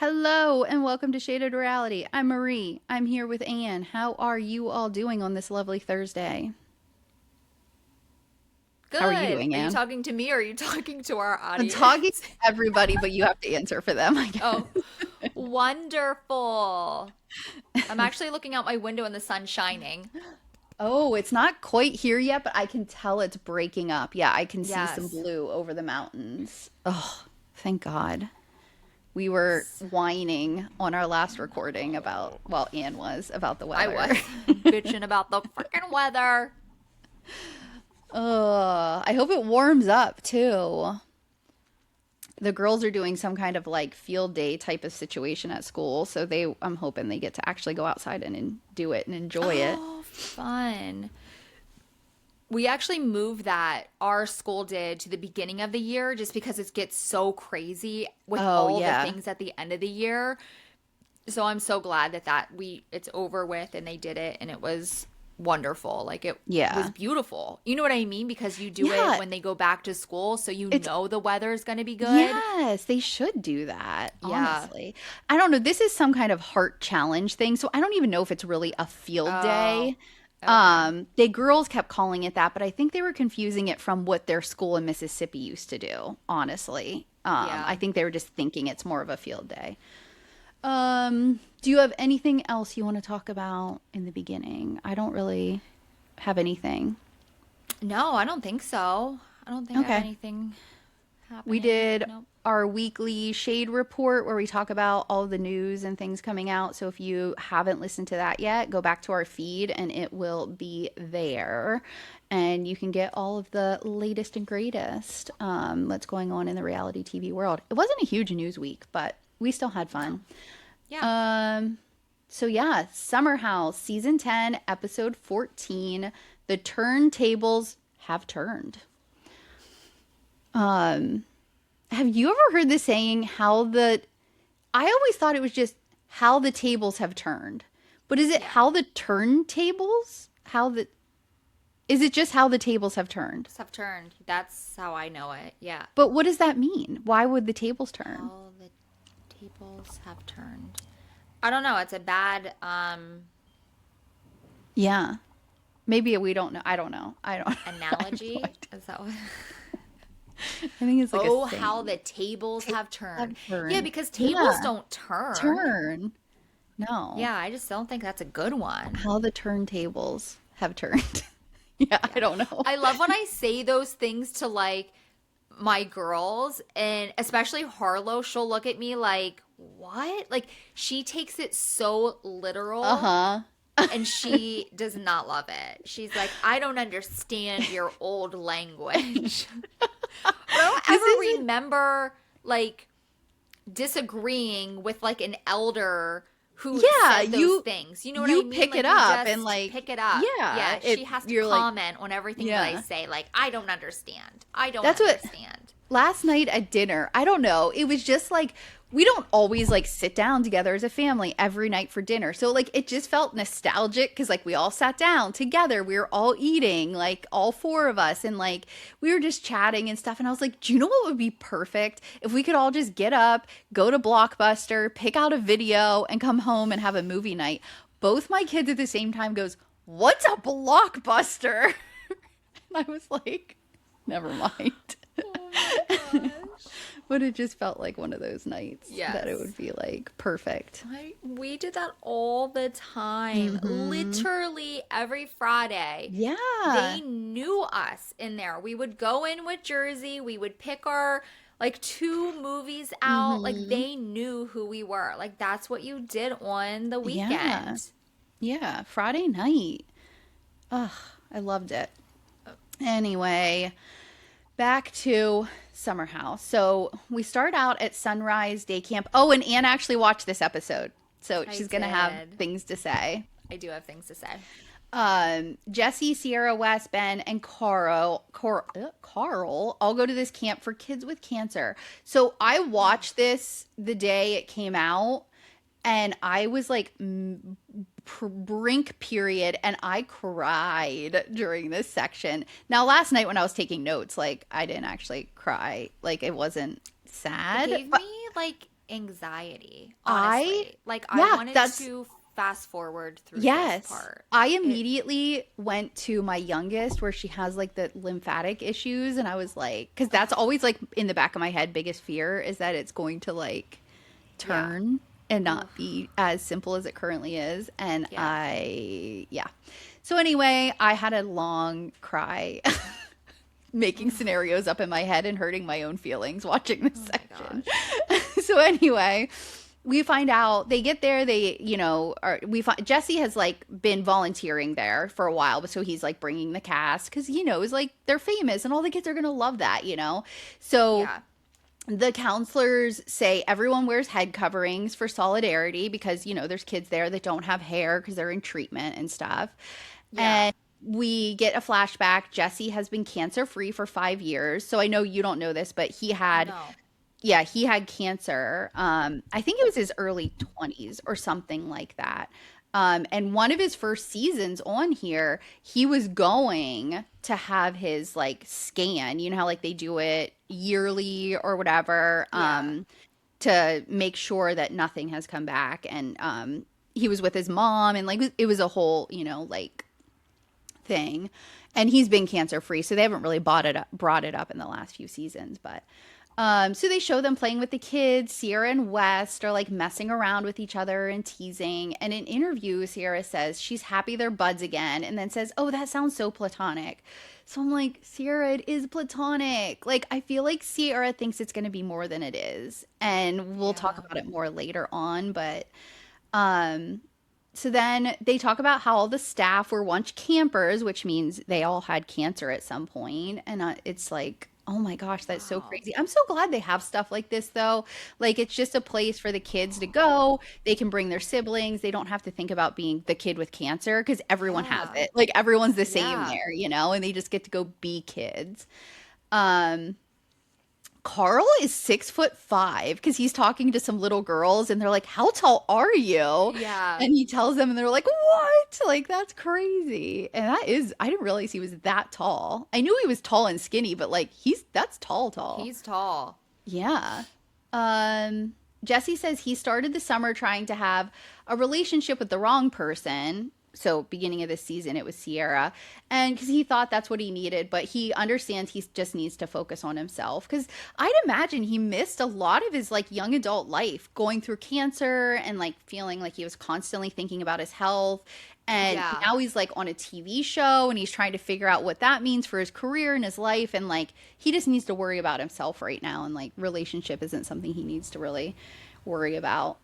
Hello and welcome to Shaded Reality. I'm Marie. I'm here with Anne. How are you all doing on this lovely Thursday? How are you Good. doing, Are you Anne? talking to me or are you talking to our I'm talking audience? to everybody, but you have to answer for them, I Oh, guess. wonderful. I'm actually looking out my window and the sun's shining. Oh, it's not quite here yet, but I can tell it's breaking up. Yeah, I can see some Yes. blue over the mountains. Oh, thank God. We were whining on our last recording about, No. well, Anne was, about the I weather. was bitching about the freaking weather. I hope it warms up too. The girls are doing some kind of like field day type of situation at school, so I'm hoping they get to actually go outside and do it and enjoy it. Oh, fun. We actually moved that, our school did, to the beginning of the year just because it gets so crazy with Oh all the yeah. things at the end of the year. So I'm so glad that it's over with and they did it and it was wonderful. Like it was Yeah. beautiful. You know what I mean? Because you do it Yeah, when they go back to school, so you it's know the weather is going to be good. yes, they should do that, Yeah. honestly. I don't know, this is some kind of heart challenge thing, so I don't even know if it's really a field Oh, day. okay. The girls kept calling it that, but I think they were confusing it from what their school in Mississippi used to do, honestly. I Yeah. think they were just thinking it's more of a field day. Do you have anything else you want to talk about in the beginning? I don't really have anything. No, I don't think so. I don't think I have Okay. anything We happening. did Nope. our weekly shade report where we talk about all the news and things coming out. So if you haven't listened to that yet, go back to our feed and it will be there. And you can get all of the latest and greatest that's going on in the reality TV world. It wasn't a huge news week, but we still had No. fun. Yeah. Um, so yeah, Summer House, season 10, episode 14. The turntables have turned. Um, have you ever heard the saying I always thought it was just how the tables have turned. But is it Yeah. how the turntables? Is it just how the tables have turned? Have turned. That's how I know it. Yeah. But what does that mean? Why would the tables turn? How the tables have turned. I don't know. It's a bad Yeah. Maybe we don't know. I don't know. I don't I have no analogy. idea. Is that what? I think it's like a Oh, how saying. the tables Tables have turned. have Yeah, turned. because tables Yeah. don't turn. Turn. No. Yeah, I just don't think that's a good one. How the turntables have turned. Yeah, I Yeah. don't know. I love when I say those things to like my girls, and especially Harlow, she'll look at me like, "What?" Like she takes it so literal. Uh-huh. And she does not love it. She's like, I don't understand your old language. But I don't This ever isn't remember like disagreeing with like an elder who yeah, said those you things. You know what I you mean? pick it Like you up and just like pick it up. yeah, Yeah, she it has to you're like comment on everything that I yeah. say. Like, I don't understand. I don't That's what understand. last night at dinner, I don't know. It was just like we don't always like sit down together as a family every night for dinner. So like it just felt nostalgic cuz like we all sat down together. We were all eating, like all four of us and like we were just chatting and stuff and I was like, "Do you know what would be perfect? If we could all just get up, go to Blockbuster, pick out a video and come home and have a movie night." Both my kids at the same time goes, "What's a Blockbuster?" And I was like, "Never mind." Oh my gosh. But it just felt like one of those nights that it Yes. would be like perfect. We did that all the time. Hmm. Literally every Friday. Yeah. They knew us in there. We would go in with Jersey. We would pick our like two movies out. Like Hmm. they knew who we were. Like that's what you did on the Yeah. weekend. Yeah. Friday night. Ugh, I loved it. Anyway, back to Summer House. So we start out at Sunrise Day Camp. Oh, and Anne actually watched this episode. So I she's going to have did. things to say. I do have things to say. Jesse, Ciara, West, Ben, and Carl all go to this camp for kids with cancer. So I watched this the day it came out, and I was like brink period, and I cried during this section. Now, last night when I was taking notes, like I didn't actually cry, like it wasn't It sad, gave but me like anxiety, I honestly. Like, I yeah, wanted that's to fast forward through this yes. part. I It, immediately went to my youngest where she has like the lymphatic issues and I was like cuz that's always like in the back of my head biggest fear is that it's going to like yeah. turn and Ugh, not be as simple as it currently is and yeah. yeah. So anyway, I had a long cry making scenarios up in my head and hurting my own feelings watching this Oh my section. gosh. So anyway, we find out they get there. They, we find Jesse has like been volunteering there for a while, but so he's like bringing the cast because he knows like they're famous and all the kids are gonna love that. So Yeah. the counselors say everyone wears head coverings for solidarity because there's kids there that don't have hair because they're in treatment and stuff. Yeah. And we get a flashback. Jesse has been cancer free for 5 years. So I know you don't know this, but No. he had cancer. I think it was his early 20s or something like that. And one of his first seasons on here, he was going to have his like scan. You know how like they do it yearly or whatever, Yeah. to make sure that nothing has come back. And he was with his mom, and like it was a whole, like thing. And he's been cancer free, so they haven't really brought it up in the last few seasons. But so they show them playing with the kids. Ciara and West are like messing around with each other and teasing. And in interview, Ciara says she's happy they're buds again, and then says, "Oh, that sounds so platonic." So I'm like, Ciara, it is platonic. Like I feel like Ciara thinks it's going to be more than it is, and we'll talk Yeah. about it more later on. But um, so then they talk about how all the staff were once campers, which means they all had cancer at some point. And it's like, oh my gosh, that's so Wow. crazy. I'm so glad they have stuff like this, though. Like, it's just a place for the kids to go. They can bring their siblings. They don't have to think about being the kid with cancer because everyone has Yeah. it. Like, everyone's the same Yeah. there, and they just get to go be kids. Um, Carl is 6'5" because he's talking to some little girls and they're like, "How tall are you?" Yeah. And he tells them and they're like, "What?" Like that's crazy. And I didn't realize he was that tall. I knew he was tall and skinny, but like that's tall, tall. He's tall. Yeah. Um, Jesse says he started the summer trying to have a relationship with the wrong person. So, beginning of this season, it was Ciara. And because he thought that's what he needed, but he understands he just needs to focus on himself. Because I'd imagine he missed a lot of his like young adult life going through cancer and like feeling like he was constantly thinking about his health. And Yeah. now he's like on a TV show and he's trying to figure out what that means for his career and his life. And like he just needs to worry about himself right now. And like relationship isn't something he needs to really worry about.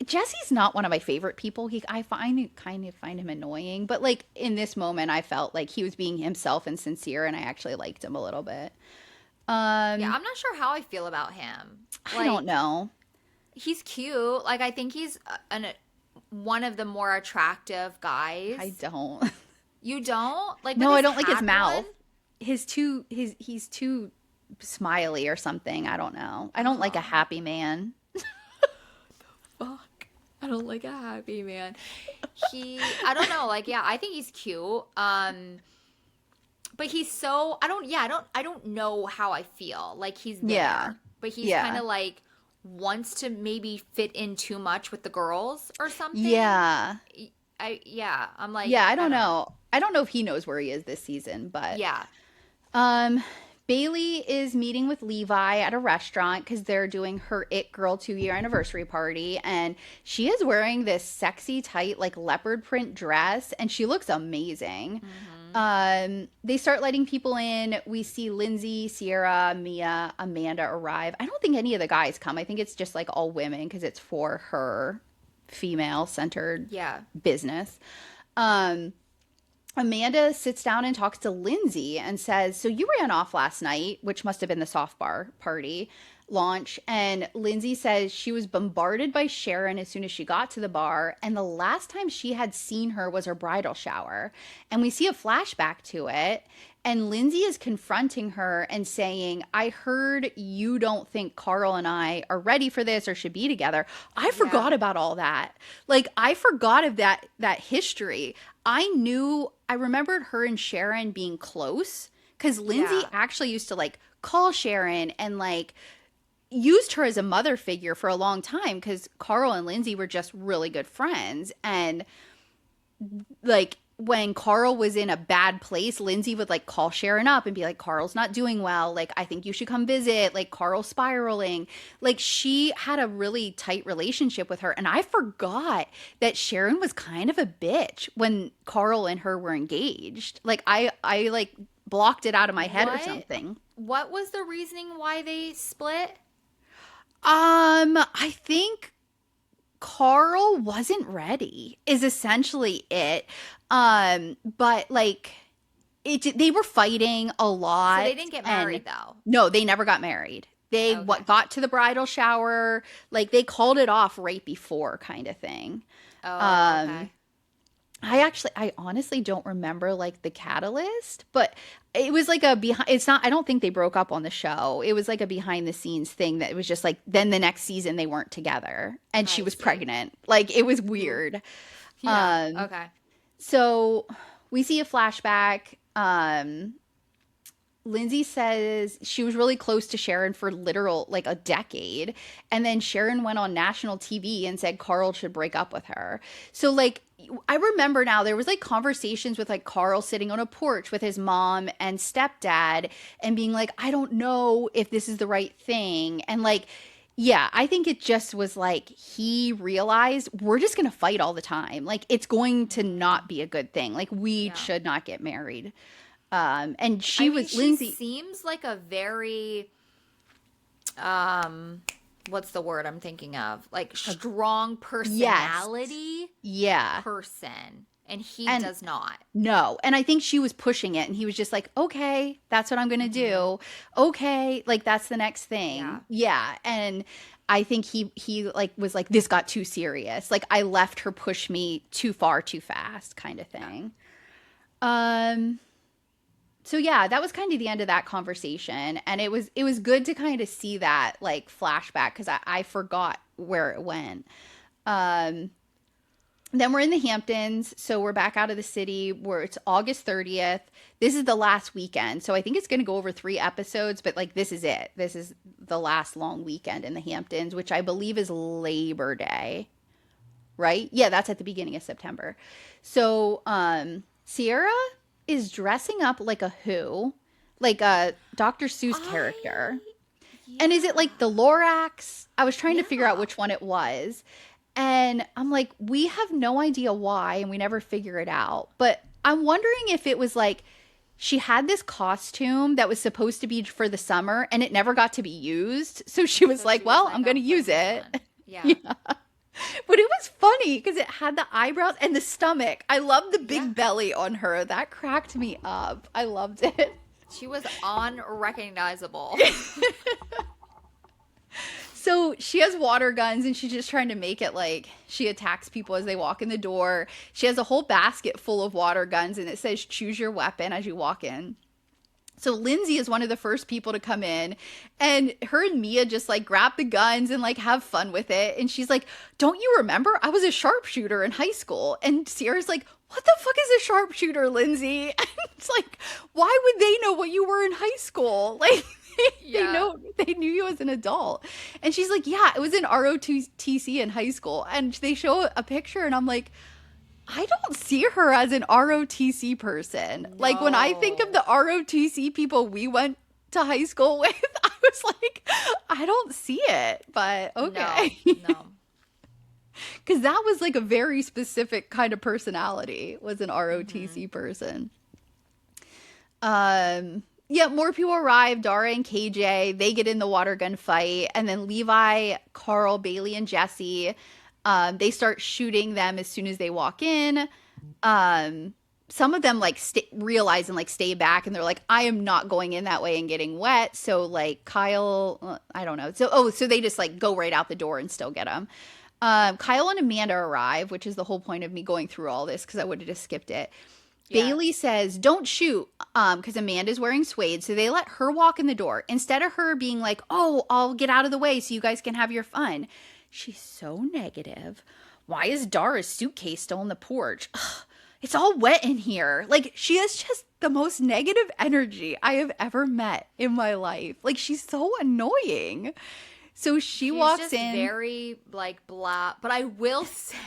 Jesse's not one of my favorite people. I find him annoying, but like in this moment, I felt like he was being himself and sincere, and I actually liked him a little bit. Yeah. Um, I'm not sure how I feel about him. I don't Like, know. he's cute. Like, I think he's one of the more attractive I guys. don't. You don't? Like, with No, I his don't like his hat mouth. on? He's too smiley or something. I don't know. I don't like a Oh. happy man. Fuck. I don't like a happy man. I don't know, like, yeah, I think he's cute. But he's so, I don't know how I feel. Like, he's there. Yeah. But he's Yeah. kind of like wants to maybe fit in too much with the girls or something. Yeah. I'm like, Yeah, I I don't don't know. know. I don't know if he knows where he is this season, but Yeah. Um, Bailey is meeting with Levi at a restaurant because they're doing her It Girl 2 year anniversary party. And she is wearing this sexy, tight, like leopard print dress, and she looks amazing. They start letting people in. We see Lindsay, Ciara, Mia, Amanda arrive. I don't think any of the guys come. I think it's just like all women because it's for her female centered Yeah. business. Um, Amanda sits down and talks to Lindsay and says, "So you ran off last night," which must have been the soft bar party launch. And Lindsay says she was bombarded by Sharon as soon as she got to the bar. And the last time she had seen her was her bridal shower. And we see a flashback to it. And Lindsay is confronting her and saying, "I heard you don't think Carl and I are ready for this or should be together." I Yeah. forgot about all that. Like I forgot of that history. I remembered her and Sharon being close because Lindsay Yeah. actually used to like call Sharon and like used her as a mother figure for a long time because Carl and Lindsay were just really good friends. And like when Carl was in a bad place, Lindsay would like call Sharon up and be like, Carl's not doing well. Like, I think you should come visit. Like, Carl's spiraling. Like, she had a really tight relationship with her. And I forgot that Sharon was kind of a bitch when Carl and her were engaged. Like, I like blocked it out of my head or something. What was the reasoning why they split? I think Carl wasn't ready is essentially it. But like they were fighting a lot. So they didn't get married though. No, they never got married. They got to the bridal shower, like they called it off right before kind of thing. Oh, okay. I honestly don't remember like the catalyst, but it was like I don't think they broke up on the show. It was like a behind the scenes thing that it was just like, then the next season they weren't together and she was pregnant. Like it was weird. Yeah. Okay. So we see a flashback. Lindsay says she was really close to Sharon for literal like a decade. And then Sharon went on national TV and said Carl should break up with her. So like, I remember now there was like conversations with like Carl sitting on a porch with his mom and stepdad and being like, I don't know if this is the right thing. And like, yeah, I think it just was like he realized we're just going to fight all the time. Like it's going to not be a good thing. Like we should not get married. And Lindsay seems like a very, what's the word I'm thinking of? Like strong personality person. And he does not. No. And I think she was pushing it and he was just like, okay, that's what I'm going to do. Okay. Like that's the next thing. Yeah. And I think he like was like, this got too serious. Like I let her push me too far, too fast kind of thing. So yeah, that was kind of the end of that conversation. And it was good to kind of see that like flashback because I forgot where it went. Then we're in the Hamptons. So we're back out of the city where it's August 30th. This is the last weekend. So I think it's going to go over 3 episodes, but like this is it. This is the last long weekend in the Hamptons, which I believe is Labor Day, right? Yeah, that's at the beginning of September. So Ciara is dressing up like a Who, like a Dr. Seuss character. And is it like the Lorax? I was trying to figure out which one it was. And I'm like, we have no idea why, and we never figure it out. But I'm wondering if it was like she had this costume that was supposed to be for the summer, and it never got to be used. So she was like, well, I'm going to use it. Yeah. But it was funny because it had the eyebrows and the stomach. I love the big belly on her. That cracked me up. I loved it. She was unrecognizable. So she has water guns and she's just trying to make it like she attacks people as they walk in the door. She has a whole basket full of water guns and it says choose your weapon as you walk in. So Lindsay is one of the first people to come in and her and Mia just like grab the guns and like have fun with it. And she's like, don't you remember? I was a sharpshooter in high school. And Ciara's like, what the fuck is a sharpshooter, Lindsay? And it's like, why would they know what you were in high school? Like, they knew you as an adult. And she's like, yeah, it was in ROTC in high school. And they show a picture and I'm like, I don't see her as an ROTC person. No. Like when I think of the ROTC people we went to high school with, I was like, I don't see it, but okay. No. Because that was like a very specific kind of personality, was an ROTC person. Yeah, more people arrive. Dara and KJ, they get in the water gun fight. And then Levi, Carl, Bailey, and Jesse, they start shooting them as soon as they walk in. Some of them like realize and like stay back. And they're like, I am not going in that way and getting wet. So like Kyle, I don't know. So they just like go right out the door and still get them. Kyle and Amanda arrive, which is the whole point of me going through all this because I would have just skipped it. Yeah. Bailey says, don't shoot, because Amanda's wearing suede. So they let her walk in the door. Instead of her being like, oh, I'll get out of the way so you guys can have your fun. She's so negative. Why is Dara's suitcase still on the porch? Ugh, it's all wet in here. Like, she has just the most negative energy I have ever met in my life. Like, she's so annoying. So she He's walks just in. very like blah. But I will say,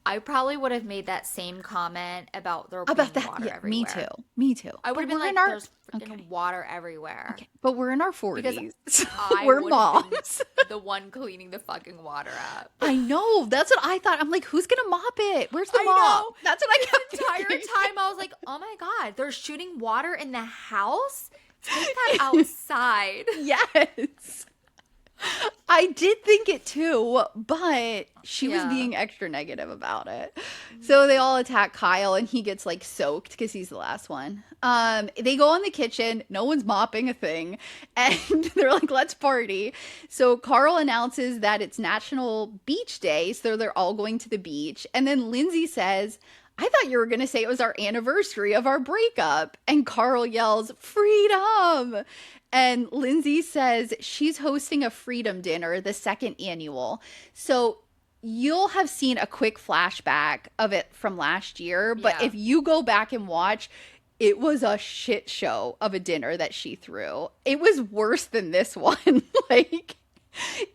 I probably would have made that same comment about there About being that. water Yeah, me everywhere. too. Me too. I would But have been we're in like, our there's okay. freaking water everywhere. Okay. But we're in our Because 40s. I We're would have been moms. the one cleaning the fucking water up. I know. That's what I thought. I'm like, who's gonna mop it? Where's the I mop? know. That's what I kept This entire thinking. time I was like, oh my God, they're shooting water in the house? Take that outside. Yes. I did think it too, but she was Yeah. being extra negative about it. So they all attack Kyle and he gets like soaked because he's the last one. They go in the kitchen, no one's mopping a thing, and they're like, let's party. So Carl announces that it's National Beach Day, so they're all going to the beach. And then Lindsay says, I thought you were going to say it was our anniversary of our breakup. And Carl yells, freedom. And Lindsay says she's hosting a freedom dinner, the second annual. So you'll have seen a quick flashback of it from last year. But Yeah. if you go back and watch, it was a shit show of a dinner that she threw. It was worse than this one. Like,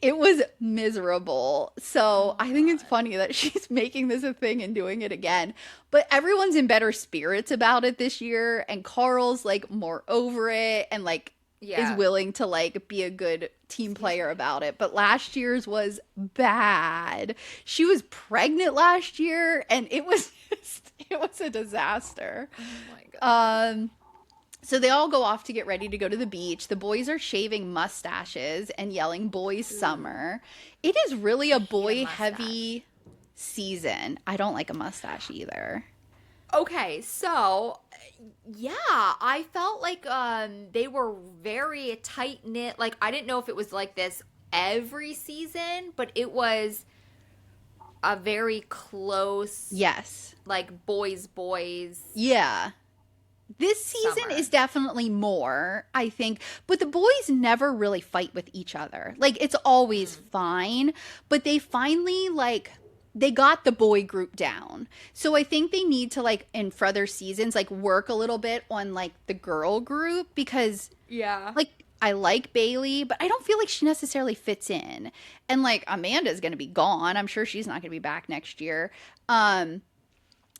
it was miserable. So I think it's funny that she's making this a thing and doing it again. But everyone's in better spirits about it this year. And Carl's like more over it and like Yeah. is willing to like be a good team player about it. But last year's was bad. She was pregnant last year and it was just, it was a disaster. Oh my God. So they all go off to get ready to go to the beach. The boys are shaving mustaches and yelling boys summer. It is really a boy heavy season. I don't like a mustache either. Okay, so yeah, I felt like they were very tight knit. Like I didn't know if it was like this every season, but it was a very close, Yes. like boys. Yeah. This season Summer. is definitely more, I think, but the boys never really fight with each other. Like it's always fine, but they finally like they got the boy group down. So I think they need to like in further seasons like work a little bit on like the girl group because Yeah. like I like Bailey, but I don't feel like she necessarily fits in. And like Amanda's going to be gone. I'm sure she's not going to be back next year.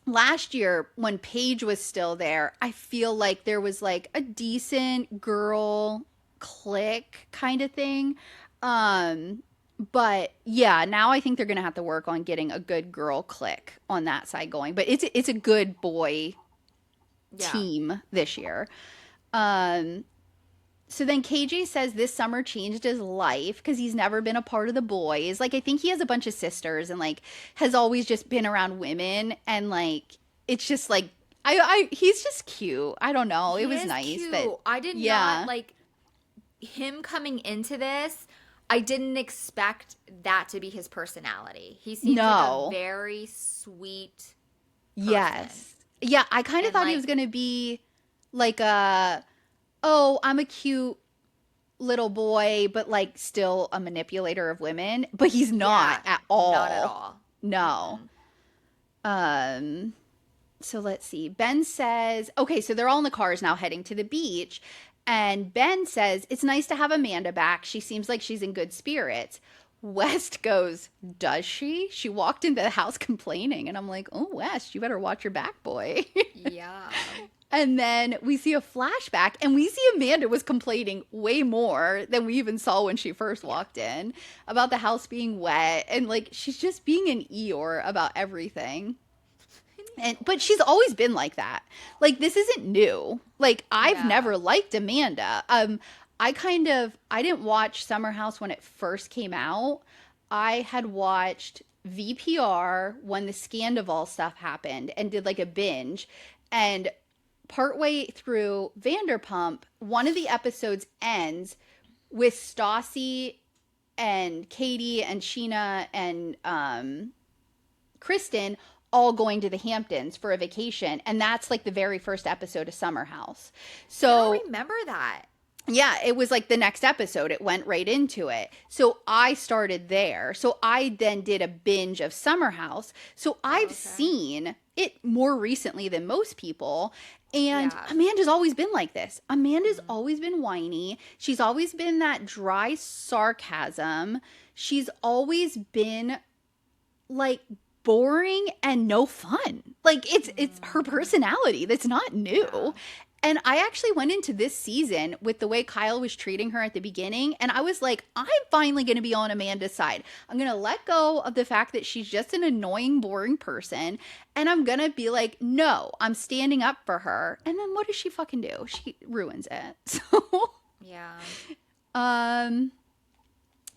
Last year when Paige was still there, I feel like there was like a decent girl clique kind of thing. But yeah, now I think they're going to have to work on getting a good girl clique on that side going. But it's a good boy team this year. So then KJ says this summer changed his life because he's never been a part of the boys. Like, I think he has a bunch of sisters and, like, has always just been around women. And, like, it's just, like, he's just cute. I don't know. It was nice. Cute. That, I did not, like, him coming into this, I didn't expect that to be his personality. He seems like a very sweet person. Yes. Yeah, I kind of thought he was going to be, like, oh, I'm a cute little boy, but like still a manipulator of women. But he's not at all. Not at all. No. So let's see. Ben says, okay, so they're all in the cars now heading to the beach. And Ben says, it's nice to have Amanda back. She seems like she's in good spirits. West goes, does she? She walked into the house complaining. And I'm like, oh, West, you better watch your back, boy. Yeah. And then we see a flashback, and we see Amanda was complaining way more than we even saw when she first walked in about the house being wet. And, like, she's just being an Eeyore about everything. But she's always been like that. Like, this isn't new. Like, I've never liked Amanda. I didn't watch Summer House when it first came out. I had watched VPR when the Scandival stuff happened and did, like, a binge. And partway through Vanderpump, one of the episodes ends with Stassi and Katie and Sheena and Kristen all going to the Hamptons for a vacation. And that's like the very first episode of Summer House. So I don't remember that. Yeah, it was like the next episode. It went right into it. So I started there. So I then did a binge of Summer House. So I've seen it more recently than most people. And Yeah. Amanda's always been like this. Amanda's always been whiny. She's always been that dry sarcasm. She's always been like boring and no fun. Like it's her personality that's not new. Yeah. And I actually went into this season with the way Kyle was treating her at the beginning, and I was like, I'm finally going to be on Amanda's side. I'm going to let go of the fact that she's just an annoying, boring person, and I'm going to be like, no, I'm standing up for her. And then what does she fucking do? She ruins it. So, Yeah.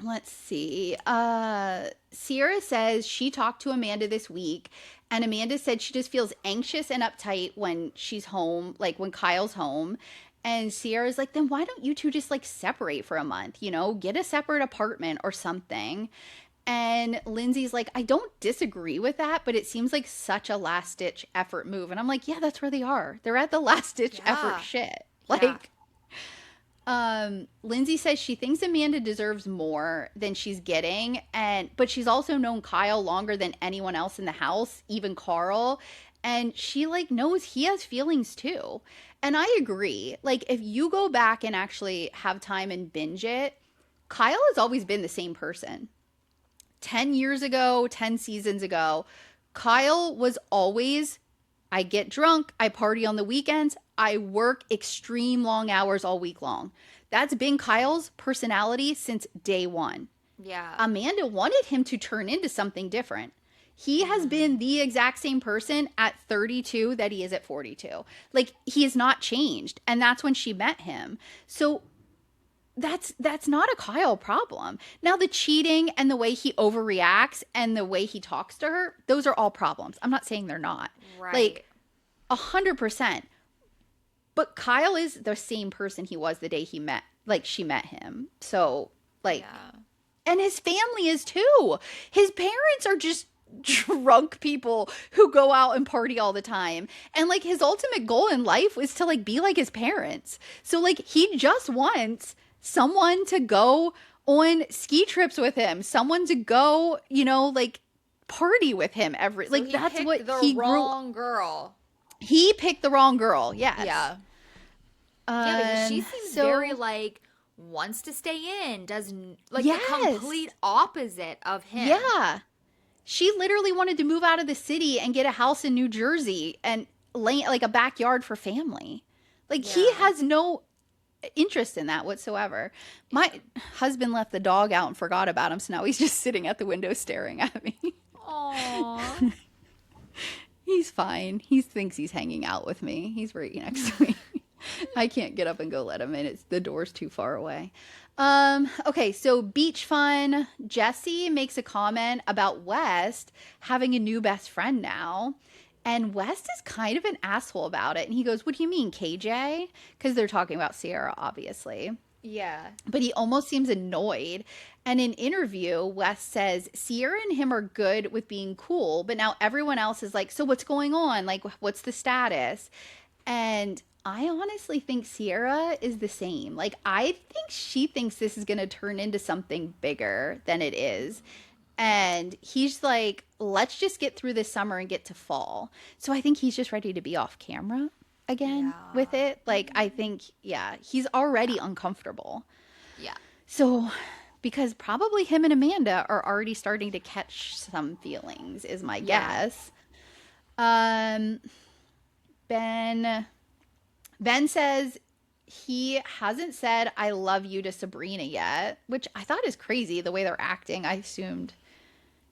let's see. Ciara says she talked to Amanda this week, and Amanda said she just feels anxious and uptight when she's home, like when Kyle's home. And Ciara's like, then why don't you two just like separate for a month, get a separate apartment or something. And Lindsay's like, I don't disagree with that, but it seems like such a last ditch effort move. And I'm like, yeah, that's where they are. They're at the last ditch effort shit. Like, Lindsay says she thinks Amanda deserves more than she's getting, but she's also known Kyle longer than anyone else in the house, even Carl, and she like knows he has feelings too. And I agree. Like, if you go back and actually have time and binge it, Kyle has always been the same person. 10 years ago, 10 seasons ago, Kyle was always, I get drunk, I party on the weekends, I work extreme long hours all week long. That's been Kyle's personality since day one. Yeah. Amanda wanted him to turn into something different. He has been the exact same person at 32 that he is at 42. Like, he has not changed. And that's when she met him. So that's not a Kyle problem. Now, the cheating and the way he overreacts and the way he talks to her, those are all problems. I'm not saying they're not. Right. Like, 100%. But Kyle is the same person he was the day she met him. So, like, and his family is too. His parents are just drunk people who go out and party all the time. And, like, his ultimate goal in life was to, like, be like his parents. So, like, he just wants someone to go on ski trips with him, someone to go, like, party with him every, so like, that's what he grew. Wrong girl. He picked the wrong girl. Yes. Yeah. Yeah, because she seems very like wants to stay in, does like the complete opposite of him. Yeah. She literally wanted to move out of the city and get a house in New Jersey and like a backyard for family. Like, he has no interest in that whatsoever. My husband left the dog out and forgot about him, so now he's just sitting at the window staring at me. Aww. He's fine. He thinks he's hanging out with me. He's right next to me. I can't get up and go let him in. The door's too far away. Okay, so beach fun. Jesse makes a comment about West having a new best friend now. And West is kind of an asshole about it. And he goes, what do you mean, KJ? Because they're talking about Ciara, obviously. Yeah. But he almost seems annoyed. And in an interview, West says Ciara and him are good with being cool, but now everyone else is like, so what's going on? Like, what's the status? And I honestly think Ciara is the same. Like, I think she thinks this is going to turn into something bigger than it is. And he's like, let's just get through this summer and get to fall. So I think he's just ready to be off camera again with it. Like, I think, he's already uncomfortable. Yeah. So, because probably him and Amanda are already starting to catch some feelings, is my guess. Ben says he hasn't said I love you to Sabrina yet, which I thought is crazy the way they're acting. I assumed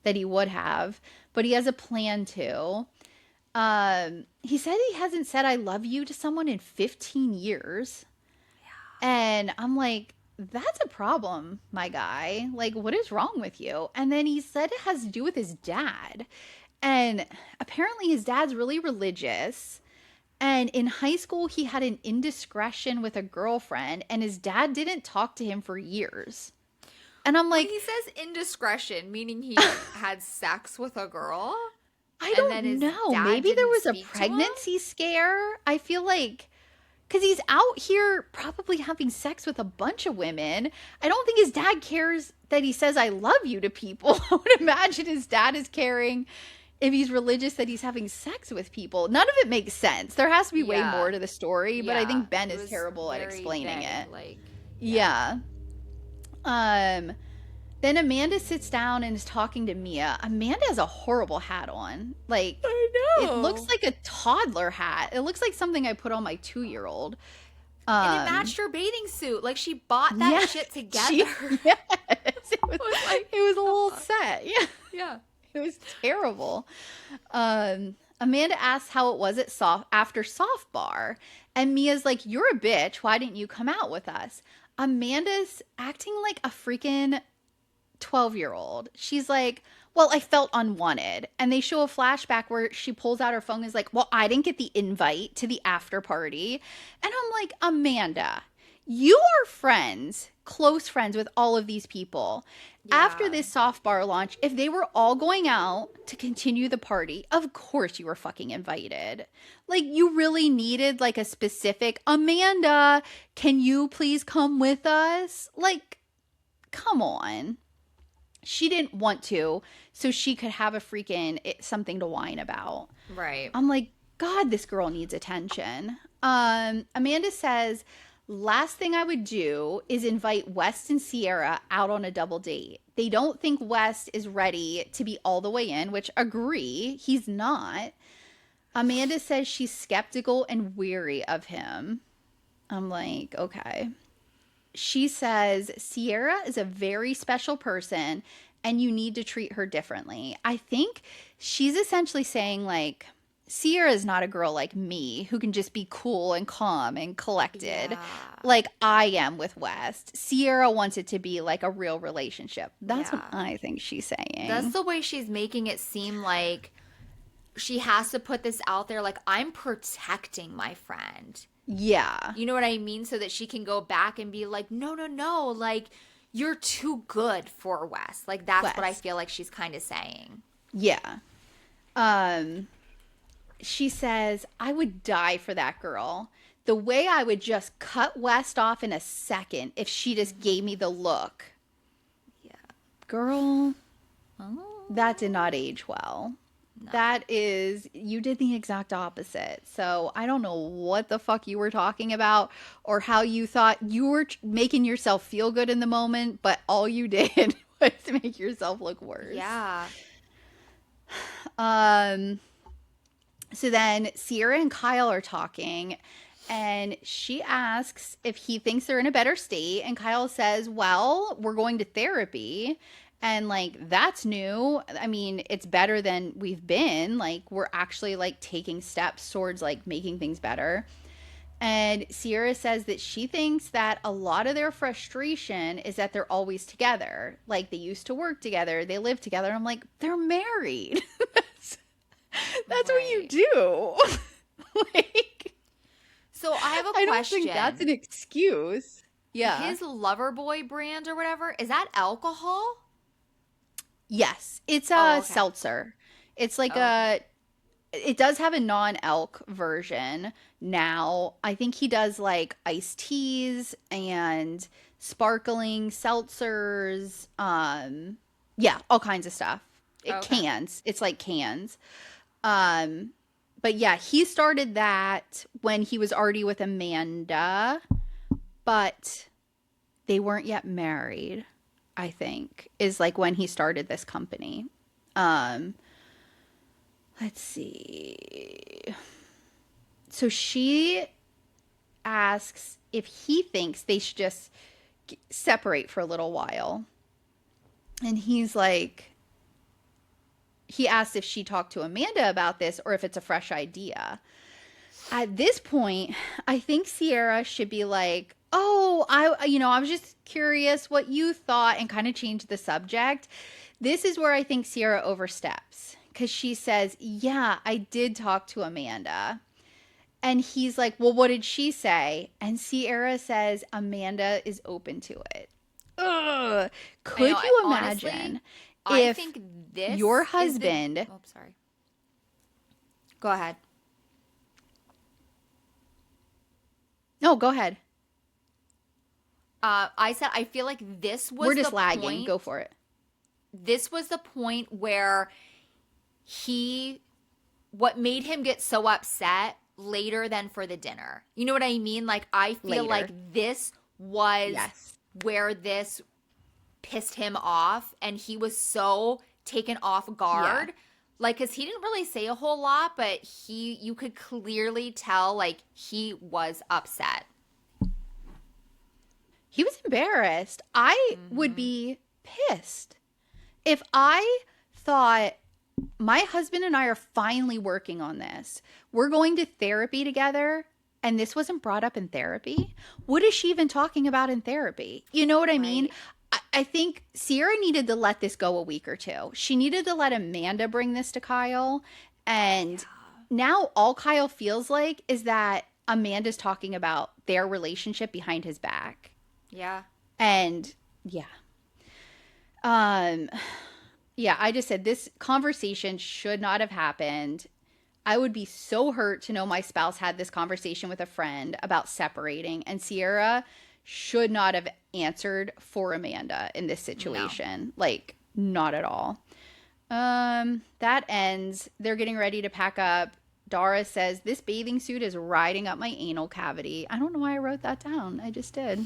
that he would have, but he has a plan to. He said he hasn't said I love you to someone in 15 years. Yeah. And I'm like, that's a problem, my guy. Like, what is wrong with you? And then he said it has to do with his dad. And apparently his dad's really religious. And in high school, he had an indiscretion with a girlfriend, and his dad didn't talk to him for years. And I'm like... When he says indiscretion, meaning he had sex with a girl? I don't know. Maybe there was a pregnancy scare. I feel like... Because he's out here probably having sex with a bunch of women. I don't think his dad cares that he says, I love you to people. I would imagine his dad is caring if he's religious that he's having sex with people. None of it makes sense. There has to be way Yeah. more to the story, but I Yeah. think Ben It is was terrible at very explaining vague. it. Like, yeah. Yeah. Um then Amanda sits down and is talking to Mia. Amanda has a horrible hat on. Like, I it looks know. like a toddler hat. It looks like something I put on my 2-year-old. And it matched her bathing suit. Like, she bought that Yeah, shit together. yes, it I was like, it was a the whole fuck? set. Yeah, Yeah. it was terrible. Amanda asks how it was at after soft bar, and Mia's like, "You're a bitch. Why didn't you come out with us?" Amanda's acting like a freaking 12-year-old. She's like, "Well, I felt unwanted." And they show a flashback where she pulls out her phone and is like, "Well, I didn't get the invite to the after party." And I'm like, "Amanda, you are friends, close friends with all of these people. After Yeah. this soft bar launch, if they were all going out to continue the party, of course you were fucking invited. Like, you really needed like a specific, Amanda, can you please come with us? Like, come on." She didn't want to, so she could have a freaking something to whine about. Right. I'm like, God, this girl needs attention. Amanda says, last thing I would do is invite West and Ciara out on a double date. They don't think West is ready to be all the way in, which agree, he's not. Amanda says she's skeptical and weary of him. I'm like, okay. She says Ciara is a very special person and you need to treat her differently. I think she's essentially saying, like, Ciara is not a girl like me who can just be cool and calm and collected Yeah. like I am with West. Ciara wants it to be like a real relationship. That's what Yeah. I think she's saying. That's the way she's making it seem like she has to put this out there. Like, I'm protecting my friend. Yeah. You know what I mean? So that she can go back and be like, no, no, no. Like, you're too good for Wes. Like, that's what I West. feel like she's kind of saying. Yeah. She says, I would die for that girl. The way I would just cut West off in a second if she just gave me the look. Yeah. Girl, Oh. that did not age well. No. That is, you did the exact opposite. So I don't know what the fuck you were talking about or how you thought you were making yourself feel good in the moment, but all you did was to make yourself look worse. Yeah. So then Ciara and Kyle are talking and she asks if he thinks they're in a better state. And Kyle says, well, we're going to therapy. And like, that's new. I mean, it's better than we've been. Like, we're actually like taking steps towards like making things better. And Ciara says that she thinks that a lot of their frustration is that they're always together. Like, they used to work together, they live together. I'm like, they're married. That's what you Right. do. Like, So I have a I don't question. think that's an excuse. Yeah. His Loverboy brand or whatever, is that alcohol? Yes. It's a Oh, okay. seltzer. It's like Okay. it does have a non-alc version now. I think he does like iced teas and sparkling seltzers. Yeah, all kinds of stuff. Okay. Cans. It's like cans. But yeah, he started that when he was already with Amanda, but they weren't yet married, I think, is like when he started this company. Let's see. So she asks if he thinks they should just separate for a little while. And he's like, he asked if she talked to Amanda about this or if it's a fresh idea. At this point, I think Ciara should be like, "Oh, I was just curious what you thought," and kind of change the subject. This is where I think Ciara oversteps because she says, "Yeah, I did talk to Amanda." And he's like, "Well, what did she say?" And Ciara says, "Amanda is open to it." Ugh. I know. Could you Honestly, imagine I if think this your is husband the. Oh, sorry. Go ahead. No, go ahead. I said I feel like this was We're just the lagging. point. Go for it. This was the point where what made him get so upset later than for the dinner. You know what I mean? Like, I feel Later. like this was Yes. where this pissed him off, and he was so taken off guard. Yeah. Like, because he didn't really say a whole lot, but you could clearly tell, like, he was upset. He was embarrassed. I would be pissed if I thought my husband and I are finally working on this. We're going to therapy together, and this wasn't brought up in therapy. What is she even talking about in therapy? You know what I mean? Right. I think Ciara needed to let this go a week or two. She needed to let Amanda bring this to Kyle. And now all Kyle feels like is that Amanda's talking about their relationship behind his back. Yeah. And yeah. Yeah, I just said this conversation should not have happened. I would be so hurt to know my spouse had this conversation with a friend about separating, and Ciara should not have answered for Amanda in this situation. No. Like, not at all. That ends. They're getting ready to pack up. Dara says, this bathing suit is riding up my anal cavity. I don't know why I wrote that down. I just did.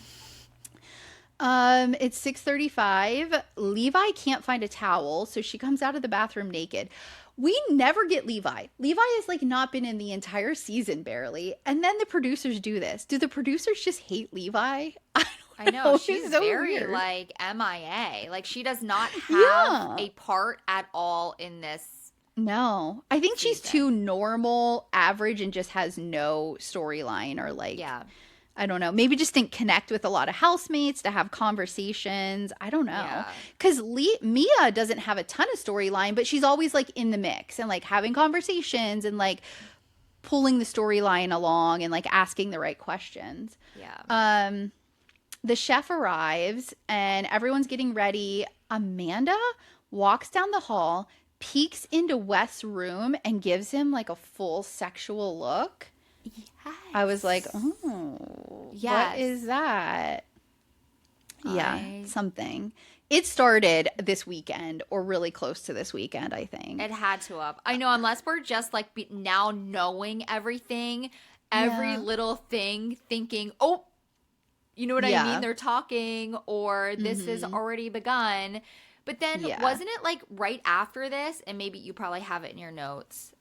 It's 6:35. Levi can't find a towel, so she comes out of the bathroom naked. We never get Levi. Levi has like not been in the entire season barely. And then the producers do this. Do the producers just hate Levi? I know. She's so very weird. Like MIA. Like she does not have a part at all in this. No. I think she's too normal, average, and just has no storyline or like, I don't know. Maybe just didn't connect with a lot of housemates to have conversations. I don't know. Because Mia doesn't have a ton of storyline, but she's always like in the mix and like having conversations and like pulling the storyline along and like asking the right questions. Yeah. The chef arrives and everyone's getting ready. Amanda walks down the hall, peeks into West's room and gives him like a full sexual look. Yes. I was like, oh, what is that? Yeah, something. It started this weekend or really close to this weekend, I think. It had to have. I know, unless we're just like now knowing everything, every little thing, thinking, oh, you know what I mean? They're talking or this has already begun. But then wasn't it like right after this, and maybe you probably have it in your notes,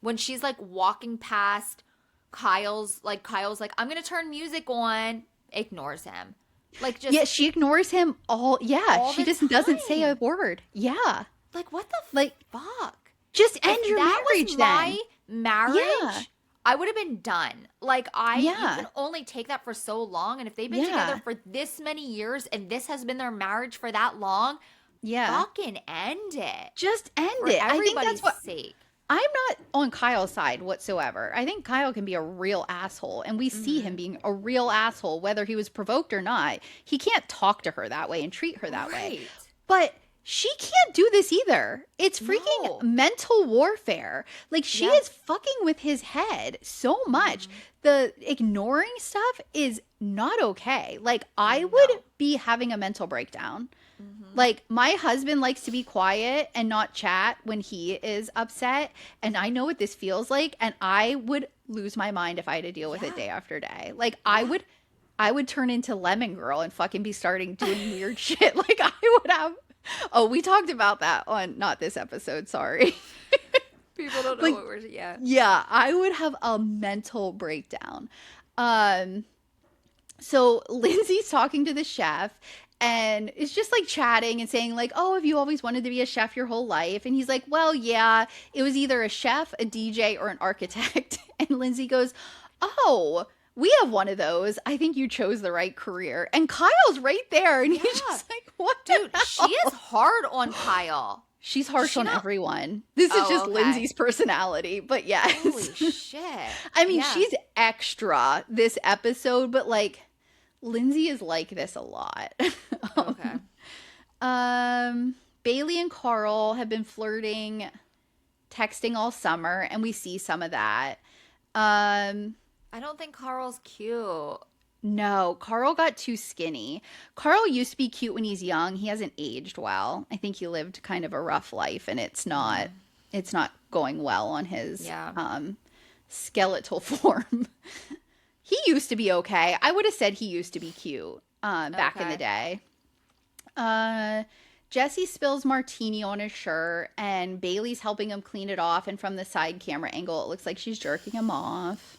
when she's like walking past Kyle's like, I'm going to turn music on, ignores him. Like just. Yeah, she ignores him all she just doesn't say a word. Yeah. Like what the fuck? Just end your marriage then. My marriage, I would have been done. Like you can only take that for so long. And if they've been together for this many years and this has been their marriage for that long, fucking end it. Just end for it. Everybody's sake. I'm not on Kyle's side whatsoever. I think Kyle can be a real asshole, and we see him being a real asshole, whether he was provoked or not. He can't talk to her that way and treat her that way. But she can't do this either. It's freaking mental warfare. Like, she is fucking with his head so much. The ignoring stuff is not okay. Like, I would be having a mental breakdown. Like, my husband likes to be quiet and not chat when he is upset. And I know what this feels like. And I would lose my mind if I had to deal with it day after day. Like, I would turn into Lemon Girl and fucking be starting doing weird shit. Like, I would have. Oh, we talked about that on not this episode. Sorry. People don't know what we're. Yeah. Yeah, I would have a mental breakdown. So Lindsay's talking to the chef. And it's just like chatting and saying like, oh, have you always wanted to be a chef your whole life? And he's like, well, yeah, it was either a chef, a DJ, or an architect. And Lindsay goes, oh, we have one of those. I think you chose the right career. And Kyle's right there. And he's just like, what? Dude, she is hard on Kyle. She's harsh on everyone. This is just Lindsay's personality. But yes. Holy shit. I mean, she's extra this episode, but like, Lindsay is like this a lot. Okay. Bailey and Carl have been flirting, texting all summer, and we see some of that. I don't think Carl's cute. No, Carl got too skinny. Carl used to be cute when he's young. He hasn't aged well. I think he lived kind of a rough life and it's not going well on his Yeah. skeletal form. He used to be okay. I would have said he used to be cute back in the day. Jesse spills martini on his shirt and Bailey's helping him clean it off, and from the side camera angle it looks like she's jerking him off.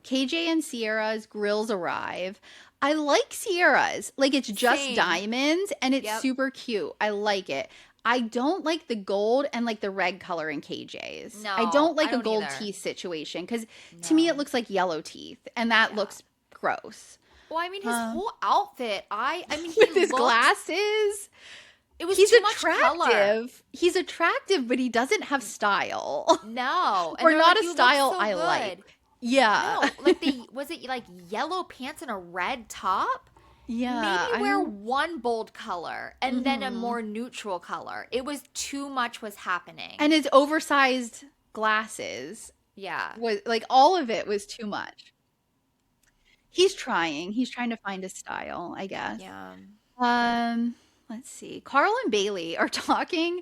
KJ and Ciara's grills arrive. I like Ciara's. Like, it's just Same. diamonds and it's Yep. super cute. I like it. I don't like the gold and like the red color in KJ's. No, I don't like I a don't gold either. teeth situation because to me it No. looks like yellow teeth and that Yeah. looks gross. Well, I mean, his whole outfit. I mean, he With his looked, glasses, It was he's too much color. attractive. He's attractive, but he doesn't have style. No, and Or they're not like, a "You look style so I good." like. Yeah. No, like was it like yellow pants and a red top? Yeah. Maybe I wear don't- one bold color and then a more neutral color. It was too much was happening. And his oversized glasses yeah. was like all of it was too much. He's trying. He's trying to find a style, I guess. Yeah. Let's see. Carl and Bailey are talking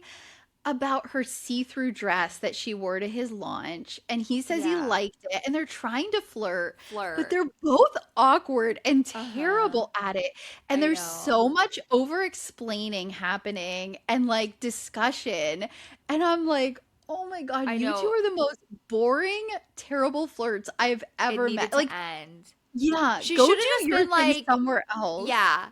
about her see-through dress that she wore to his launch, and he says he Yeah. liked it, and they're trying to flirt, Flirt. but they're both awkward and terrible at it. And I there's know. so much over-explaining happening and like discussion. And I'm like, oh my God, I you two know. are the most boring, terrible flirts I've It ever needed met. to Like, end. yeah, She go should've do just your been thing like- somewhere else. Yeah.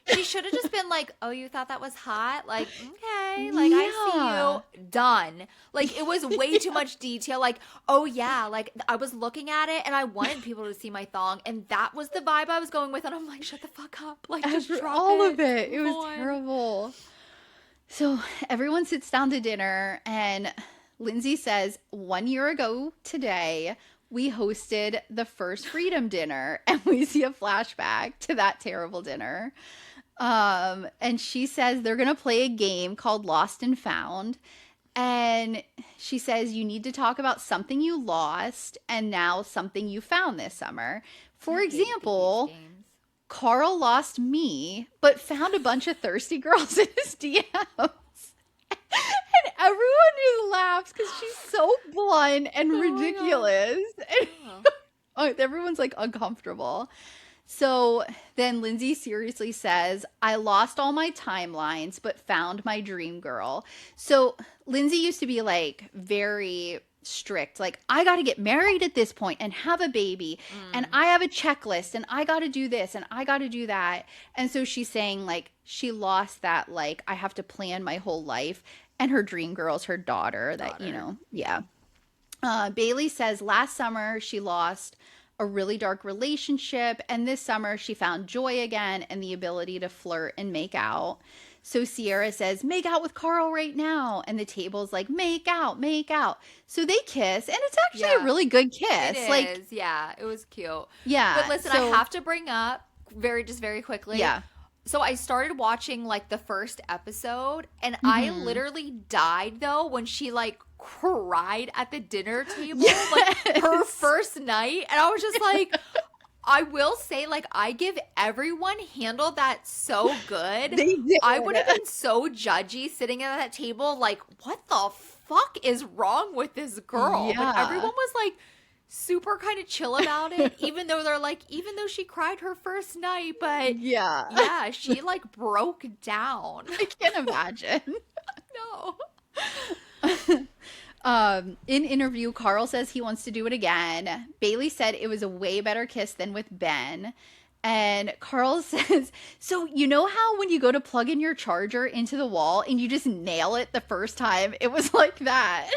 She should have just been like, "Oh, you thought that was hot? Like, okay, like I see you." Done. Like, it was way too much detail. Like, "Oh yeah, like I was looking at it and I wanted people to see my thong, and that was the vibe I was going with." And I'm like, "Shut the fuck up!" Like, just After drop all it. of it. It Move was on. terrible. So everyone sits down to dinner, and Lindsay says, 1 year ago today, we hosted the first Freedom Dinner, and we see a flashback to that terrible dinner. And she says they're going to play a game called Lost and Found. And she says, you need to talk about something you lost and now something you found this summer. For I hate example, these games. Carl lost me, but found a bunch of thirsty girls in his DMs. And everyone just laughs because she's so blunt and Oh my God. ridiculous. And Oh. everyone's like uncomfortable. So then Lindsay seriously says, I lost all my timelines, but found my dream girl. So Lindsay used to be like very strict. Like, I got to get married at this point and have a baby. And I have a checklist and I got to do this and I got to do that. And so she's saying like she lost that, like, I have to plan my whole life. And her dream girl's her daughter that, you know, yeah. Bailey says last summer she lost a really dark relationship, and this summer she found joy again and the ability to flirt and make out. So Ciara says, make out with Carl right now. And the table's like, make out, make out. So they kiss, and it's actually a Yeah. really good kiss. It like, is, yeah, it was cute. yeah. But listen, so- I have to bring up very quickly. Yeah. So I started watching like the first episode, and I literally died though when she like cried at the dinner table, like her Yes. first night, and I was just like, I will say, like, I give everyone handled that so good. They did. I would have been so judgy sitting at that table, like, what the fuck is wrong with this girl? Yeah. But everyone was like super kind of chill about it, even though they're like, even though she cried her first night, but Yeah. yeah, she like broke down. I can't imagine. No. In interview, Carl says he wants to do it again. Bailey said it was a way better kiss than with Ben. And Carl says, so you know how when you go to plug in your charger into the wall and you just nail it the first time? It was like that.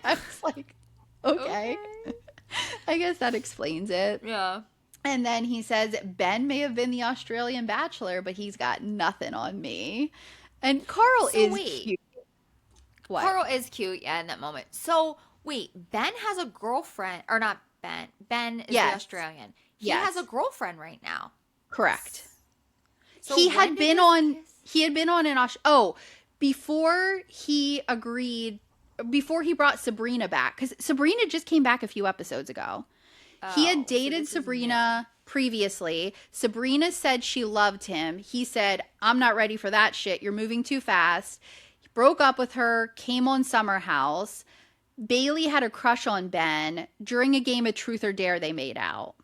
I was like, okay. I guess that explains it. Yeah. And then he says, Ben may have been the Australian bachelor, but he's got nothing on me. And Carl So is wait. cute. What? Carl is cute, yeah, in that moment. So wait, Ben has a girlfriend, or not Ben? Ben is Yes. the Australian. He Yes. has a girlfriend right now. Correct. So he when had did been this on kiss- he had been on an before he agreed, before he brought Sabrina back, because Sabrina just came back a few episodes ago. He had Oh, so dated this is new. Sabrina previously. Sabrina said she loved him. He said, I'm not ready for that shit. You're moving too fast. He broke up with her, came on Summer House. Bailey had a crush on Ben. During a game of Truth or Dare, they made out.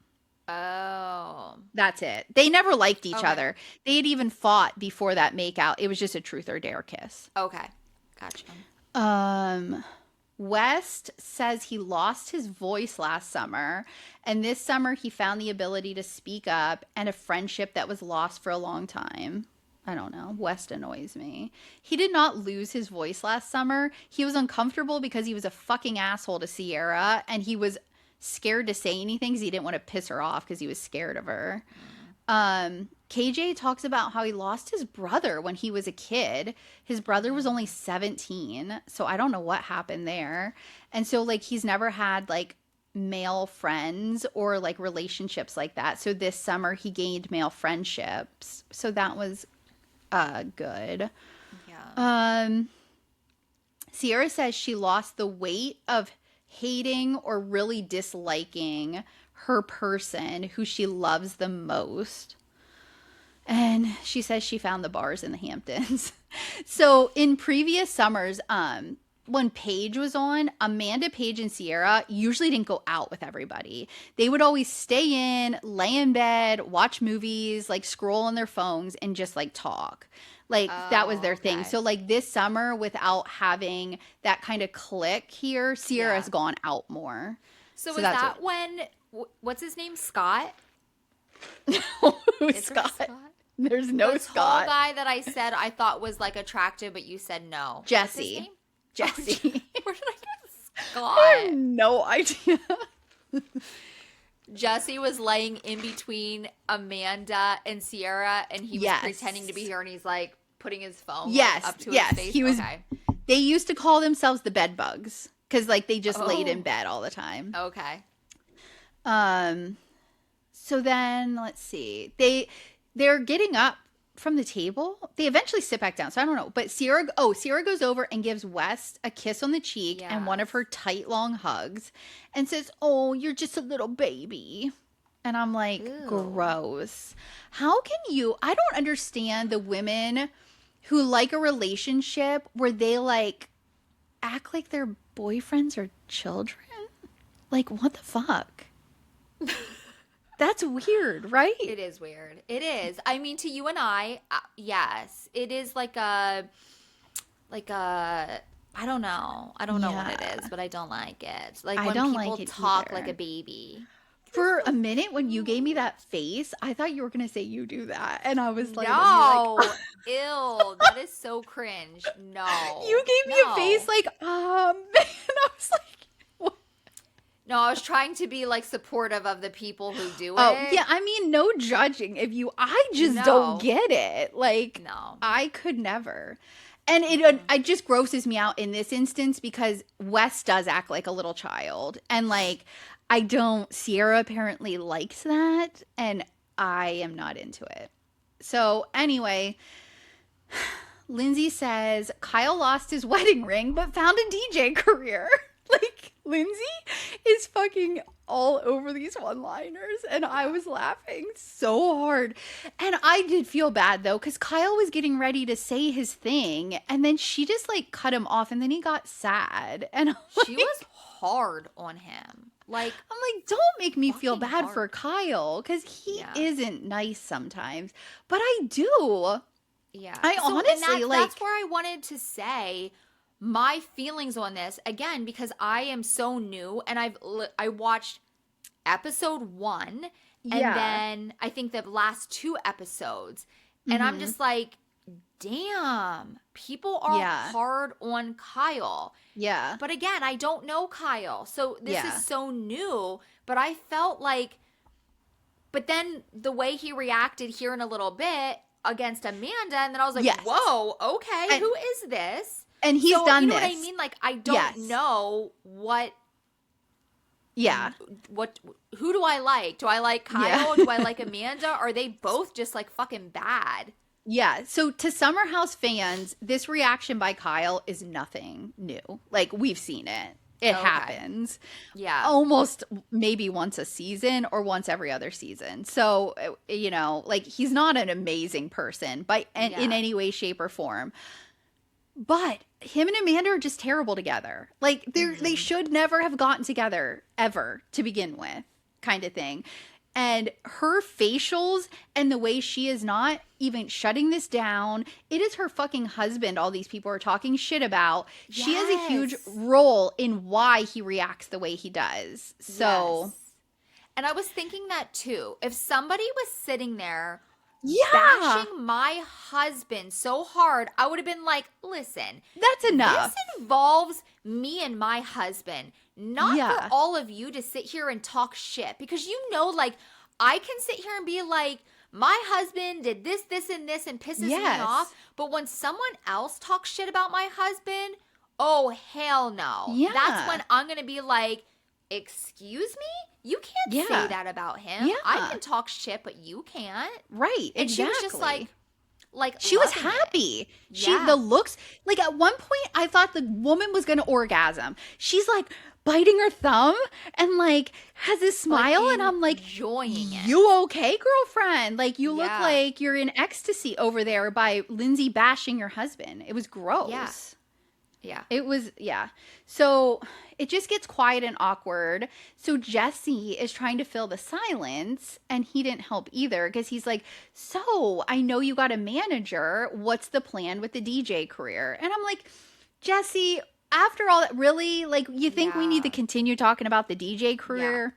Oh. That's it. They never liked each Okay. other. They had even fought before that makeout. It was just a Truth or Dare kiss. Okay. Gotcha. Um, West says he lost his voice last summer, and this summer he found the ability to speak up and a friendship that was lost for a long time. I don't know. West annoys me. He did not lose his voice last summer. He was uncomfortable because he was a fucking asshole to Ciara, and he was scared to say anything because he didn't want to piss her off because he was scared of her. KJ talks about how he lost his brother when he was a kid. His brother was only 17, so I don't know what happened there. And so like he's never had like male friends or like relationships like that. So this summer he gained male friendships. So that was good. Yeah. Ciara says she lost the weight of hating or really disliking her person who she loves the most. And she says she found the bars in the Hamptons. So in previous summers, when Paige was on, Amanda, Paige, and Ciara usually didn't go out with everybody. They would always stay in, lay in bed, watch movies, like scroll on their phones, and just like talk. Like that was their thing. Okay. So like this summer, without having that kind of click here, Ciara's gone out more. So So was that's that when, what's his name? Scott? Who's Is there a Scott? There's no The Scott. tall guy that I said I thought was like attractive, but you said no. What's his Jesse. name? Jesse. Where did I get I have Scott? no idea. Jesse was laying in between Amanda and Ciara, and he was Yes. pretending to be her, and he's like putting his phone like, Yes, up to yes, his face. he was- Okay. They used to call themselves the bed bugs because like they just laid in Oh. bed all the time. Okay. So then let's see. They're getting up from the table. They eventually sit back down. So I don't know. But Ciara goes over and gives West a kiss on the cheek and one of Yes. her tight long hugs and says, "Oh, you're just a little baby." And I'm like, Ew. gross. How can you? I don't understand the women who like a relationship where they like act like their boyfriends are children. Like, what the fuck? That's weird, right? It is weird. It is. I mean, to you and I, yes, it is like a, I don't know. I don't know what it Yeah. is, but I don't like it. Like I when don't people like it talk either. like a baby. For a minute when you gave me that face, I thought you were going to say you do that. And I was like, No, ew, that is so cringe. No, you gave me a face like, and I was like, what? No, I was trying to be like supportive of the people who do it. Oh, yeah. I mean, no judging if you, I just No. don't get it. Like, No. I could never. And it just grosses me out in this instance because Wes does act like a little child. And like, Ciara apparently likes that. And I am not into it. So anyway, Lindsay says Kyle lost his wedding ring but found a DJ career. Like, Lindsay is fucking all over these one-liners, and I was laughing so hard. And I did feel bad, though, because Kyle was getting ready to say his thing, and then she just, like, cut him off, and then he got sad. And She was hard on him. Like, I'm like, don't make me feel fucking bad hard. for Kyle, because he Yeah. isn't nice sometimes. But I do. yeah. I and honestly, that's like- where I wanted to say my feelings on this again because I am so new and I watched episode 1 and Yeah. then I think the last 2 episodes and I'm Mhm. just like, damn, people are Yeah. hard on Kyle. Yeah. But again, I don't know Kyle. So this Yeah. is so new. But I felt like, but then the way he reacted here in a little bit against Amanda, and then I was like, Yes. whoa, okay, And- who is this? And he's So, done you know this. what I mean? Like, I don't Yes. know what, Yeah. who do I like? Do I like Kyle? Yeah. Do I like Amanda? Are they both just like fucking bad? Yeah. So to Summer House fans, this reaction by Kyle is nothing new. Like, we've seen it. It Okay. happens Yeah. almost maybe once a season or once every other season. So, like he's not an amazing person in Yeah. any way, shape, or form. But him and Amanda are just terrible together. Like they Mm-hmm. should never have gotten together ever to begin with, kind of thing. And her facials and the way she is not even shutting this down, it is her fucking husband all these people are talking shit about. She has a huge Yes. role in why he reacts the way he does. So, Yes. And I was thinking that too. If somebody was sitting there yeah, bashing my husband so hard, I would have been like, listen, that's this enough. involves me and my husband, not for Yeah. all of you to sit here and talk shit. Because like, I can sit here and be like, my husband did this, this, and this and pisses me off. Yes. But when someone else talks shit about my husband, oh, hell no. That's Yeah. when I'm going to be like, excuse me? You can't say Yeah. that about him. Yeah. I can talk shit, but you can't. Right. And Exactly. she was just like she was loving it. happy. Yeah. The looks, like at one point I thought the woman was going to orgasm. She's like biting her thumb and like has this smile, and I'm like, enjoying it. you okay, girlfriend? Like you look Yeah. like you're in ecstasy over there by Lindsay bashing your husband. It was gross. Yeah. It was, yeah. So it just gets quiet and awkward. So Jesse is trying to fill the silence, and he didn't help either because he's like, so I know you got a manager. What's the plan with the DJ career? And I'm like, Jesse, after all that, really? Like, you think we need to Yeah. continue talking about the DJ career?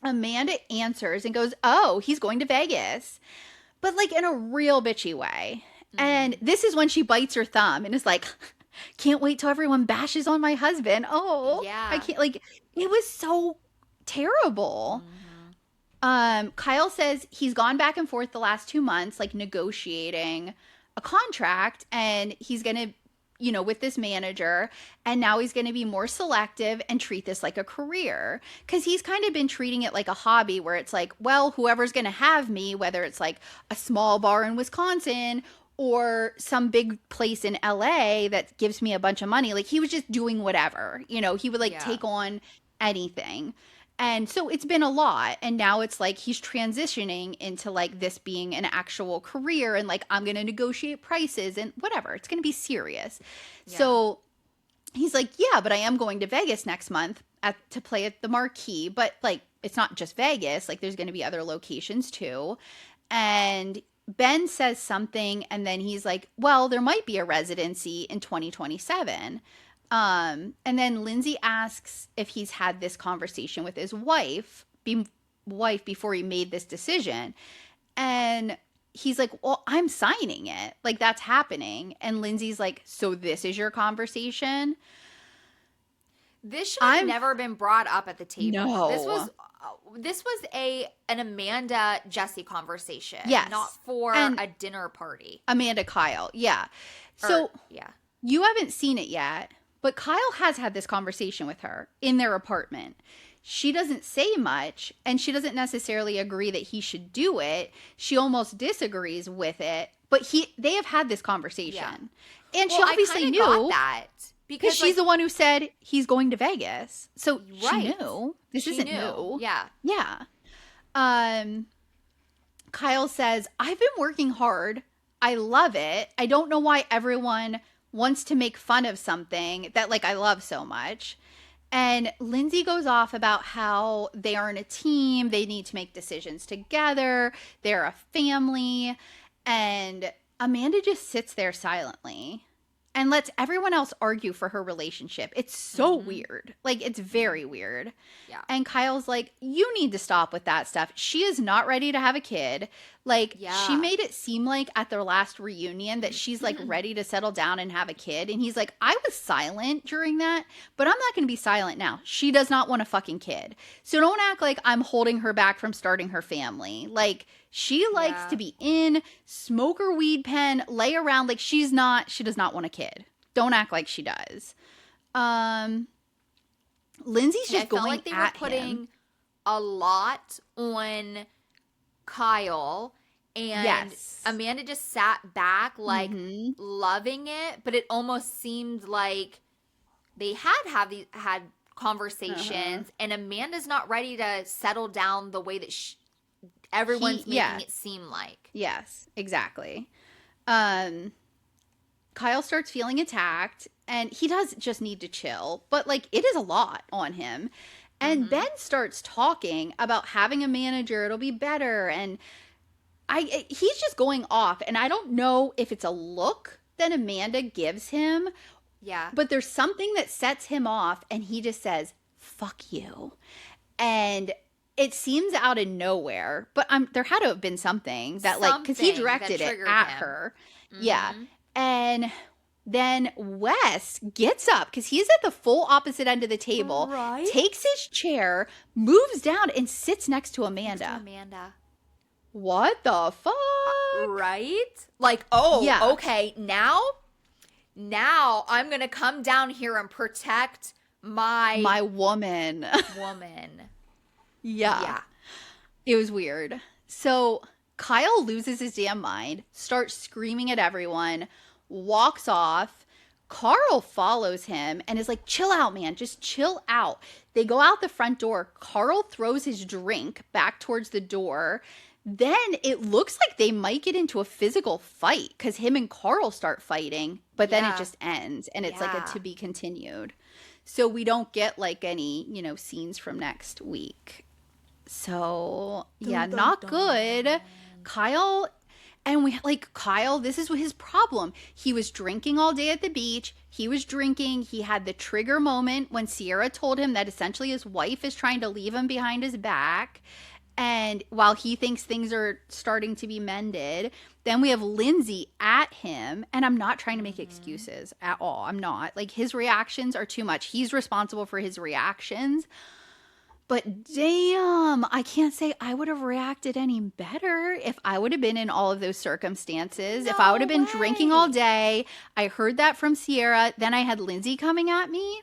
Amanda answers and goes, oh, he's going to Vegas. But like in a real bitchy way. And this is when she bites her thumb and is like, can't wait till everyone bashes on my husband. Oh, Yeah. I can't, like, it was so terrible. Kyle says he's gone back and forth the last 2 months, like negotiating a contract, and he's going to, with this manager, and now he's going to be more selective and treat this like a career, because he's kind of been treating it like a hobby where it's like, well, whoever's going to have me, whether it's like a small bar in Wisconsin or some big place in LA that gives me a bunch of money, like he was just doing whatever, he would like take on anything. And so it's been a lot, and now it's like he's transitioning into like this being an actual career, and like I'm going to negotiate prices and whatever. It's going to be serious. Yeah. So he's like, yeah, but I am going to Vegas next month to play at the Marquee, but like it's not just Vegas, like there's going to be other locations too. And Ben says something, and then he's like, well, there might be a residency in 2027. And then Lindsay asks if he's had this conversation with his wife before he made this decision. And he's like, well, I'm signing it. Like, that's happening. And Lindsay's like, so this is your conversation? This should have never been brought up at the table. No. This was an Amanda Jesse conversation. Yes. Not for a dinner party. Amanda Kyle. Yeah. So yeah. You haven't seen it yet, but Kyle has had this conversation with her in their apartment. She doesn't say much, and she doesn't necessarily agree that he should do it. She almost disagrees with it, but they have had this conversation. Yeah. And she obviously knew got that. Because she's the one who said he's going to Vegas. So she knew. This isn't knew. new. Yeah. Yeah. Kyle says, I've been working hard. I love it. I don't know why everyone wants to make fun of something that like I love so much. And Lindsay goes off about how they aren't a team. They need to make decisions together. They're a family. And Amanda just sits there silently and lets everyone else argue for her relationship. It's so weird. Like, it's very weird. Yeah. And Kyle's like, you need to stop with that stuff. She is not ready to have a kid. Like, she made it seem like at their last reunion that she's, like, ready to settle down and have a kid. And he's like, I was silent during that, but I'm not going to be silent now. She does not want a fucking kid. So don't act like I'm holding her back from starting her family. Like, she likes to be in, smoke her weed pen, lay around. Like, she does not want a kid. Don't act like she does. Lindsay's just going like they were putting a lot on Kyle, and Amanda just sat back like loving it, but it almost seemed like they had conversations, and Amanda's not ready to settle down the way that everyone's making it seem like. Yes, exactly. Kyle starts feeling attacked, and he does just need to chill, but like it is a lot on him. And Ben starts talking about having a manager, it'll be better, and he's just going off, and I don't know if it's a look that Amanda gives him. Yeah. But there's something that sets him off, and he just says, "Fuck you." And it seems out of nowhere, but there had to have been something that, like, because he directed it at her. Yeah. And then Wes gets up, because he's at the full opposite end of the table, takes his chair, moves down, and sits next to Amanda. What the fuck? Right? Like, okay, now I'm going to come down here and protect my woman. Yeah. Yeah. It was weird. So Kyle loses his damn mind, starts screaming at everyone, walks off. Carl follows him and is like, "Chill out, man. Just chill out." They go out the front door. Carl throws his drink back towards the door. Then it looks like they might get into a physical fight, because him and Carl start fighting, but then it just ends, and it's like a to be continued. So we don't get like any, scenes from next week. So not good. Kyle, and Kyle, this is his problem. He was drinking all day at the beach. He was drinking. He had the trigger moment when Ciara told him that essentially his wife is trying to leave him behind his back. And while he thinks things are starting to be mended, then we have Lindsay at him. And I'm not trying to make excuses at all. I'm not. Like, his reactions are too much. He's responsible for his reactions. But damn, I can't say I would have reacted any better if I would have been in all of those circumstances. If I would have been drinking all day, I heard that from Ciara, then I had Lindsay coming at me,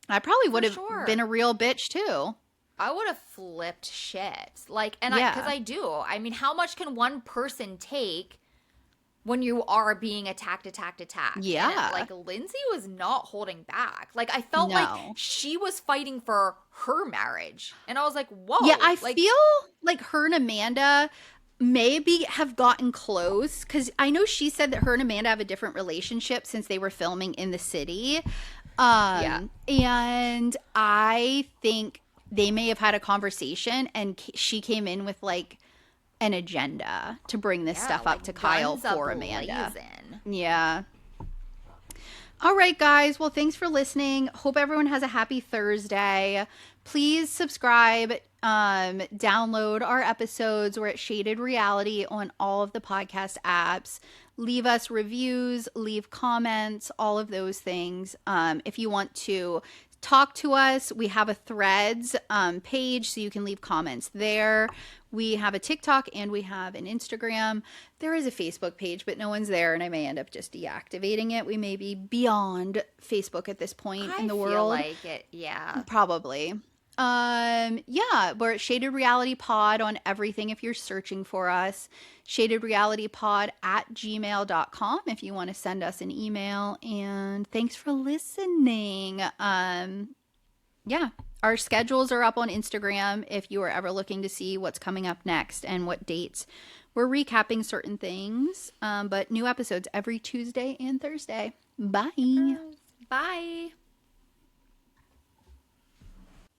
I probably would have been a real bitch too. I would have flipped shit. Because I do. I mean, how much can one person take when you are being attacked? Yeah. And Lindsay was not holding back. I felt like she was fighting for her marriage. And I was like, whoa. Yeah, I feel like her and Amanda maybe have gotten close, because I know she said that her and Amanda have a different relationship since they were filming in the city. And I think they may have had a conversation, and she came in with an agenda to bring this stuff up to Kyle for Amanda. Yeah. All right, guys. Well, thanks for listening. Hope everyone has a happy Thursday. Please subscribe, download our episodes. We're at Shaded Reality on all of the podcast apps. Leave us reviews, leave comments, all of those things. If you want to talk to us, we have a Threads page, so you can leave comments there. We have a TikTok and we have an Instagram. There is a Facebook page, but no one's there, and I may end up just deactivating it. We may be beyond Facebook at this point in the world. I feel like it, yeah. Probably. We're at Shaded Reality Pod on everything if you're searching for us. shadedrealitypod@gmail.com if you want to send us an email. And thanks for listening. Our schedules are up on Instagram if you are ever looking to see what's coming up next and what dates. We're recapping certain things, but new episodes every Tuesday and Thursday. Bye. Bye.